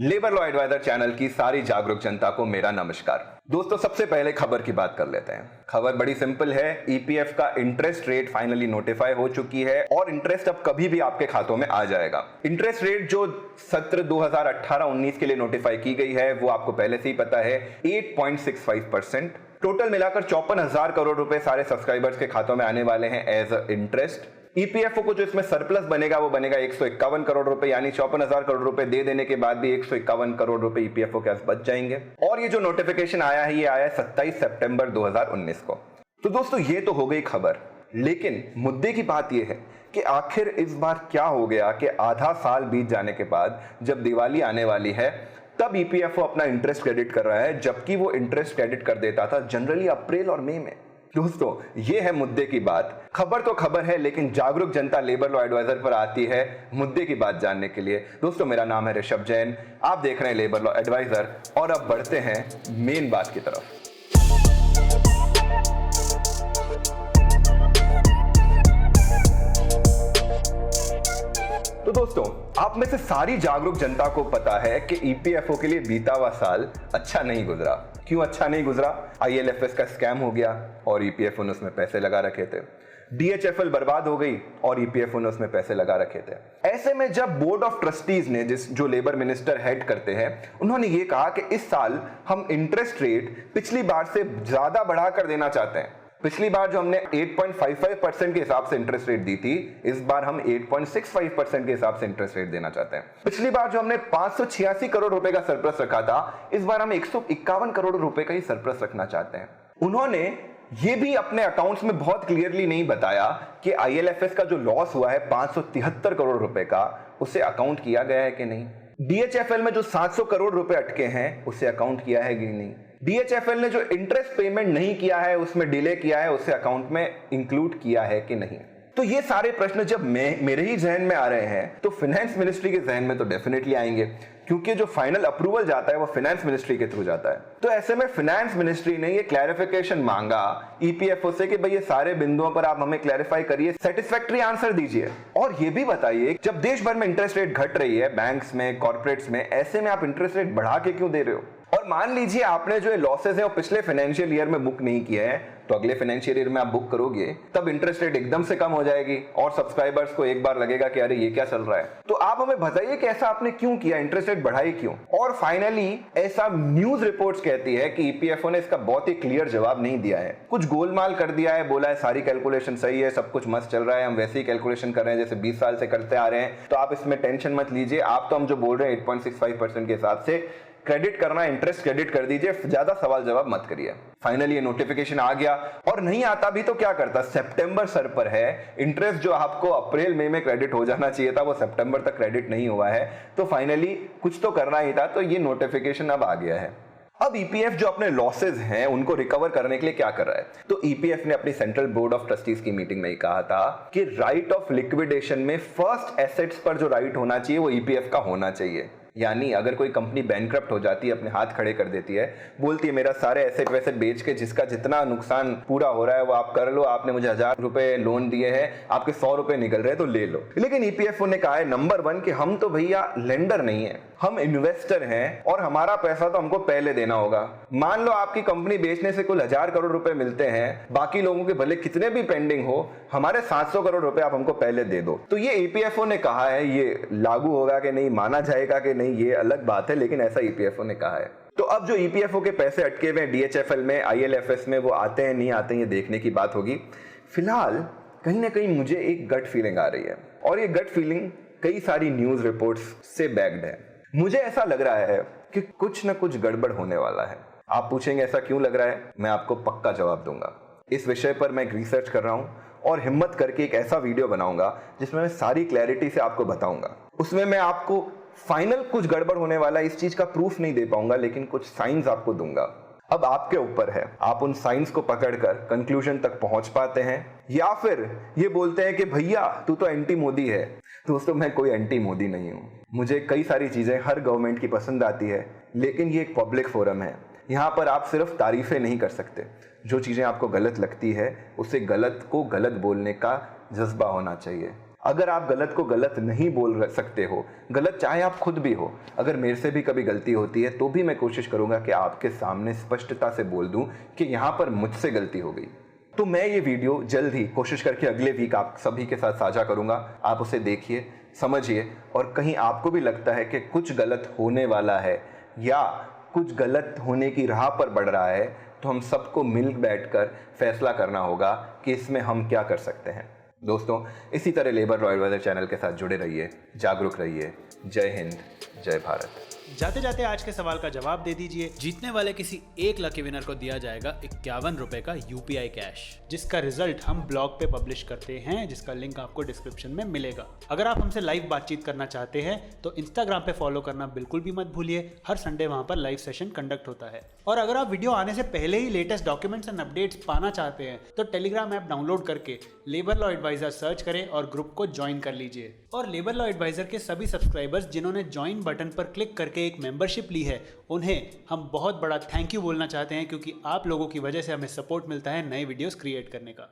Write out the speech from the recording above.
Labour law adviser channel की सारी जागरूक जनता को मेरा नमस्कार। दोस्तों, सबसे पहले खबर की बात कर लेते हैं। खबर बड़ी सिंपल है। ईपीएफ का इंटरेस्ट रेट फाइनली नोटिफाई हो चुकी है और इंटरेस्ट अब कभी भी आपके खातों में आ जाएगा। इंटरेस्ट रेट जो सत्र 2018-19 के लिए नोटिफाई की गई है वो आपको पहले से ही पता है, 8.65%। टोटल मिलाकर 54,000 करोड़ रुपए सारे सब्सक्राइबर्स के खातों में आने वाले हैं एज इंटरेस्ट। ईपीएफओ को जो इसमें सरप्लस बनेगा वो बनेगा 151 करोड़ रुपए, यानी 54,000 करोड़ रुपए दे देने के बाद भी 151 करोड़ रुपए ईपीएफओ के पास बच जाएंगे। और ये जो नोटिफिकेशन आया है ये आया है 27 सितंबर 2019 को। तो दोस्तों, ये तो हो गई खबर, लेकिन मुद्दे की बात ये है कि आखिर इस बार क्या हो गया कि आधा साल बीत जाने के बाद जब दिवाली आने वाली है तब ईपीएफओ अपना इंटरेस्ट क्रेडिट कर रहा है, जबकि वो इंटरेस्ट क्रेडिट कर देता था जनरली अप्रैल और मई में। दोस्तों, ये है मुद्दे की बात। खबर तो खबर है, लेकिन जागरूक जनता लेबर लॉ एडवाइजर पर आती है मुद्दे की बात जानने के लिए। दोस्तों, मेरा नाम है ऋषभ जैन, आप देख रहे हैं लेबर लॉ एडवाइजर और अब बढ़ते हैं मेन बात की तरफ। तो दोस्तों, आप में से सारी जागरूक जनता को पता है कि ईपीएफओ के लिए बीता हुआ साल अच्छा नहीं गुजरा। क्यों अच्छा नहीं गुजरा? आईएलएफएस का स्कैम हो गया और ईपीएफओ ने उसमें पैसे लगा रखे थे। डीएचएफएल बर्बाद हो गई और ईपीएफओ ने उसमें पैसे लगा रखे थे। ऐसे में जब बोर्ड ऑफ ट्रस्टीज ने, जो लेबर मिनिस्टर हेड करते हैं, उन्होंने ये कहा कि इस साल हम इंटरेस्ट रेट पिछली बार से ज्यादा बढ़ाकर देना चाहते हैं। पिछली बार जो हमने 8.55% के हिसाब से इंटरेस्ट रेट दी थी, इस बार हम 8.65% के हिसाब से इंटरेस्ट रेट देना चाहते हैं। पिछली बार जो हमने 586 करोड़ रुपए का सरप्लस रखा था, इस बार हम 151 करोड़ रुपए का ही सरप्लस रखना चाहते हैं। उन्होंने ये भी अपने अकाउंट्स में बहुत क्लियरली नहीं बताया कि आईएलएफएस का जो लॉस हुआ है 573 करोड़ रुपए का, उसे अकाउंट किया गया है कि नहीं। डीएचएफएल में जो 700 करोड़ रुपए अटके हैं, उसे अकाउंट किया है कि नहीं। डीएचएफएल ने जो इंटरेस्ट पेमेंट नहीं किया है, उसमें डिले किया है, उसे अकाउंट में इंक्लूड किया है कि नहीं। तो ये सारे प्रश्न जब मेरे ही जहन में आ रहे हैं तो फाइनेंस मिनिस्ट्री के जहन में तो डेफिनेटली आएंगे, क्योंकि जो फाइनल अप्रूवल जाता है वो फाइनेंस मिनिस्ट्री के थ्रू जाता है। तो ऐसे में फाइनेंस मिनिस्ट्री ने ये क्लैरिफिकेशन मांगा ईपीएफओ से कि भाई ये सारे बिंदुओं पर आप हमें क्लैरिफाई करिए, सेटिस्फैक्टरी आंसर दीजिए और ये भी बताइए जब देश भर में इंटरेस्ट रेट घट रही है, बैंक्स में, कॉर्पोरेट्स में, ऐसे में आप इंटरेस्ट रेट बढ़ा के क्यों दे रहे हो। और मान लीजिए आपने जो लॉसेस है वो पिछले फाइनेंशियल ईयर में बुक नहीं किया है, तो अगले फाइनेंशियल ईयर में आप बुक करोगे तब इंटरेस्ट रेट एकदम से कम हो जाएगी और सब्सक्राइबर्स को एक बार लगेगा कि अरे ये क्या चल रहा है। तो आप हमें बताइए कि ऐसा आपने क्यों किया, इंटरेस्ट रेट बढ़ाई क्यों। और फाइनली ऐसा न्यूज रिपोर्ट्स कहती है कि ईपीएफओ ने इसका बहुत ही क्लियर जवाब नहीं दिया है, कुछ गोलमाल कर दिया है, बोला है सारी कैलकुलेशन सही है, सब कुछ मस्त चल रहा है, हम वैसे ही कैलकुलेशन कर रहे हैं जैसे 20 साल से करते आ रहे हैं, तो आप इसमें टेंशन मत लीजिए। आप तो हम जो बोल रहे हैं 8.65% के हिसाब से क्रेडिट करना, इंटरेस्ट क्रेडिट कर दीजिए, ज्यादा सवाल जवाब मत करिए। फाइनली ये नोटिफिकेशन आ गया और नहीं आता भी तो क्या करता, सितंबर सर पर है। इंटरेस्ट जो आपको अप्रैल मई में क्रेडिट हो जाना चाहिए था वो सितंबर तक क्रेडिट नहीं हुआ है, तो फाइनली कुछ तो करना ही था, तो ये नोटिफिकेशन अब आ गया है। अब ईपीएफ जो अपने लॉसेज हैं उनको रिकवर करने के लिए क्या कर रहा है, तो ईपीएफ ने अपनी सेंट्रल बोर्ड ऑफ ट्रस्टीज की मीटिंग में ही कहा था कि राइट ऑफ लिक्विडेशन में फर्स्ट एसेट्स पर जो राइट होना चाहिए वो ईपीएफ का होना चाहिए। यानी अगर कोई कंपनी बैंकक्रप्ट हो जाती है, अपने हाथ खड़े कर देती है, बोलती है मेरा सारे एसेट वैसेट बेच के जिसका जितना नुकसान पूरा हो रहा है वो आप कर लो, आपने मुझे 1000 रुपए लोन दिए हैं, आपके 100 रुपए निकल रहे हैं तो ले लो। लेकिन ईपीएफओ ने कहा है नंबर 1 कि हम तो भैया लेंडर नहीं है, हम इन्वेस्टर हैं और हमारा पैसा तो हमको पहले देना होगा। मान लो आपकी कंपनी बेचने से कुल 1000 करोड़ रुपए मिलते हैं, बाकी लोगों के भले कितने भी पेंडिंग हो, हमारे 700 करोड़ रुपए आप हमको पहले दे दो। तो ये ईपीएफओ ने कहा है, ये लागू होगा कि नहीं, माना जाएगा कि नहीं, ये अलग बात है, लेकिन ऐसा ईपीएफओ ने कहा है। तो अब जो ईपीएफओ के पैसे अटके हुए हैं डीएचएफएल में, आईएलएफएस में, वो आते हैं नहीं आते हैं ये देखने की बात होगी। फिलहाल कहीं ना कहीं मुझे एक गट फीलिंग आ रही है और ये गट फीलिंग कई सारी न्यूज रिपोर्ट्स से बैक्ड है। मुझे ऐसा लग रहा है कि कुछ न कुछ गड़बड़ होने वाला है। आप पूछेंगे ऐसा क्यों लग रहा है, मैं आपको पक्का जवाब दूंगा। इस विषय पर मैं रिसर्च कर रहा हूं और हिम्मत करके एक ऐसा वीडियो बनाऊंगा जिसमें मैं सारी क्लैरिटी से आपको बताऊंगा। उसमें मैं आपको फाइनल कुछ गड़बड़ होने वाला इस चीज का प्रूफ नहीं दे पाऊंगा, लेकिन कुछ साइंस आपको दूंगा। अब आपके ऊपर है, आप उन साइंस को पकड़कर कंक्लूजन तक पहुंच पाते हैं या फिर ये बोलते हैं कि भैया तू तो एंटी मोदी है। दोस्तों, मैं कोई एंटी मोदी नहीं हूं। मुझे कई सारी चीजें हर गवर्नमेंट की पसंद आती है, लेकिन ये एक पब्लिक फोरम है, यहाँ पर आप सिर्फ तारीफें नहीं कर सकते। जो चीजें आपको गलत लगती है उसे गलत को गलत बोलने का जज्बा होना चाहिए। अगर आप गलत को गलत नहीं बोल सकते हो, गलत चाहे आप खुद भी हो, अगर मेरे से भी कभी गलती होती है तो भी मैं कोशिश करूंगा कि आपके सामने स्पष्टता से बोल दूं कि यहां पर मुझसे गलती हो गई। तो मैं ये वीडियो जल्द ही कोशिश करके अगले वीक आप सभी के साथ साझा करूंगा। आप उसे देखिए, समझिए, और कहीं आपको भी लगता है कि कुछ गलत होने वाला है या कुछ गलत होने की राह पर बढ़ रहा है, तो हम सबको मिल बैठकर फैसला करना होगा कि इसमें हम क्या कर सकते हैं। दोस्तों, इसी तरह लेबर लॉ एडवाइजर चैनल के साथ जुड़े रहिए, जागरूक रहिए। जय हिंद, जय भारत। जाते जाते आज के सवाल का जवाब दे दीजिए। जीतने वाले किसी एक लकी विनर को दिया जाएगा 51 रुपए का UPI कैश, जिसका रिजल्ट हम ब्लॉग पे पब्लिश करते हैं, जिसका लिंक आपको डिस्क्रिप्शन में मिलेगा। अगर आप हमसे लाइव बातचीत करना चाहते हैं तो इंस्टाग्राम पे फॉलो करना बिल्कुल भी मत भूलिए। हर संडे वहां पर लाइव सेशन कंडक्ट होता है। और अगर आप वीडियो आने से पहले ही लेटेस्ट डॉक्यूमेंट्स एंड अपडेट्स पाना चाहते हैं तो टेलीग्राम ऐप डाउनलोड करके लेबर लॉ एडवाइजर सर्च करें और ग्रुप को ज्वाइन कर लीजिए। और लेबर लॉ एडवाइजर के सभी सब्सक्राइबर्स जिन्होंने ज्वाइन बटन पर क्लिक करके एक मेंबरशिप ली है, उन्हें हम बहुत बड़ा थैंक यू बोलना चाहते हैं, क्योंकि आप लोगों की वजह से हमें सपोर्ट मिलता है नए वीडियोस क्रिएट करने का।